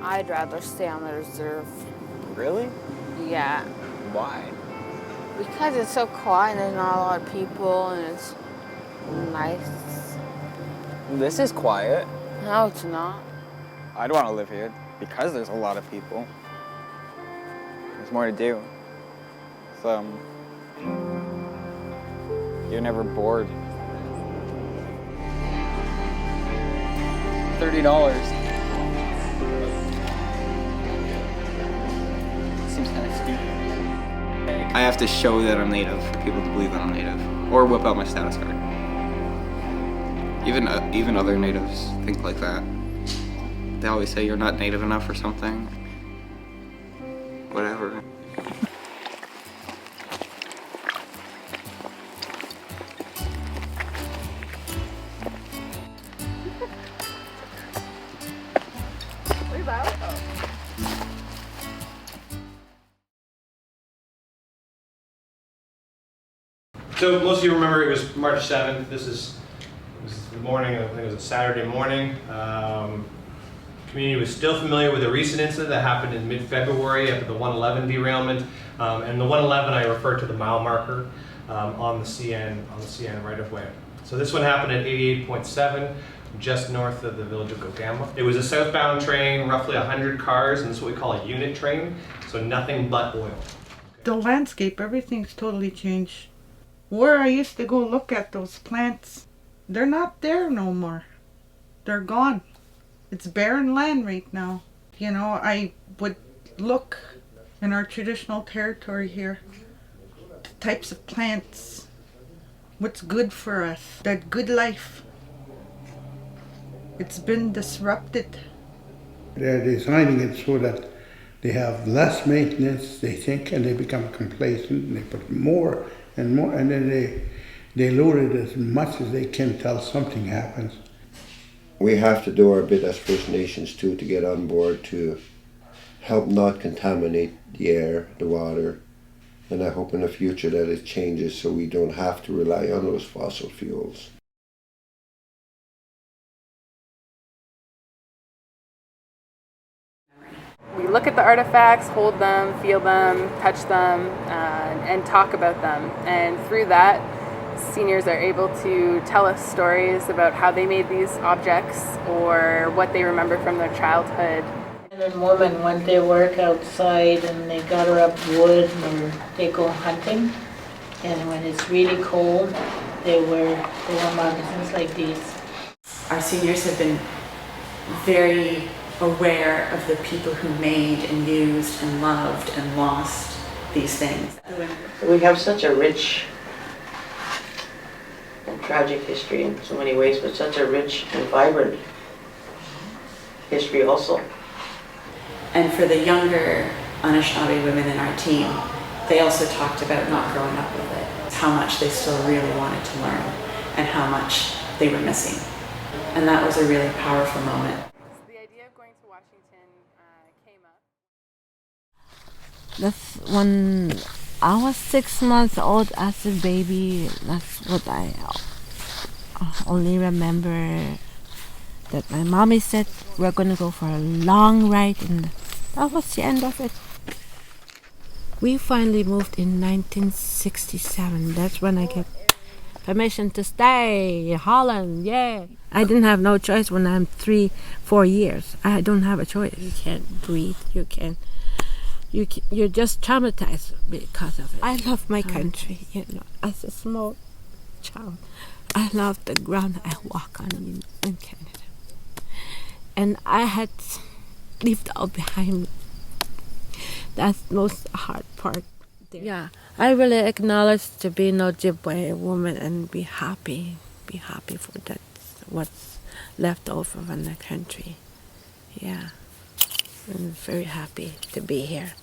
I'd rather stay on the reserve. Really? Yeah. Why? Because it's so quiet and there's not a lot of people and it's nice. This is quiet. No, it's not. I'd want to live here because there's a lot of people. There's more to do. So, you're never bored. $30. Seems kind of steep. I have to show that I'm native for people to believe that I'm native, or whip out my status card. Even other natives think like that. They always say you're not native enough or something. Whatever. So most of you remember it was March 7th. This was the morning, I think it was a Saturday morning. Community was still familiar with a recent incident that happened in mid-February after the 111 derailment. And the 111, I refer to the mile marker on the CN right-of-way. So this one happened at 88.7, just north of the village of Gogama. It was a southbound train, roughly 100 cars, and this is what we call a unit train, so nothing but oil. The landscape, everything's totally changed. Where I used to go look at those plants, they're not there no more. They're gone. It's barren land right now. You know, I would look in our traditional territory here, the types of plants, what's good for us, that good life. It's been disrupted. They're designing it so that they have less maintenance, they think, and they become complacent, and they put more and more, and then they load it as much as they can till something happens. We have to do our bit as First Nations too to get on board to help not contaminate the air, the water, and I hope in the future that it changes so we don't have to rely on those fossil fuels. We look at the artifacts, hold them, feel them, touch them, and talk about them. And through that, seniors are able to tell us stories about how they made these objects or what they remember from their childhood. And then women, when they work outside and they gather up wood or they go hunting, and when it's really cold, they wear moccasins like these. Our seniors have been very aware of the people who made and used and loved and lost these things. We have such a rich and tragic history in so many ways, but such a rich and vibrant history also. And for the younger Anishinaabe women in our team, they also talked about not growing up with it, how much they still really wanted to learn and how much they were missing. And that was a really powerful moment. That's when I was 6 months old as a baby. That's what I only remember, that my mommy said we're gonna go for a long ride, and that was the end of it. We finally moved in 1967. That's when I get permission to stay in Holland. Yeah, I didn't have no choice when I'm 3-4 years. I don't have a choice. You can't breathe. You're just traumatized because of it. I love my country, you know, as a small child. I love the ground I walk on in Canada. And I had lived all behind me. That's the most hard part there. Yeah, I really acknowledge to be an Ojibwe woman and be happy for that, what's left over from the country. Yeah, I'm very happy to be here.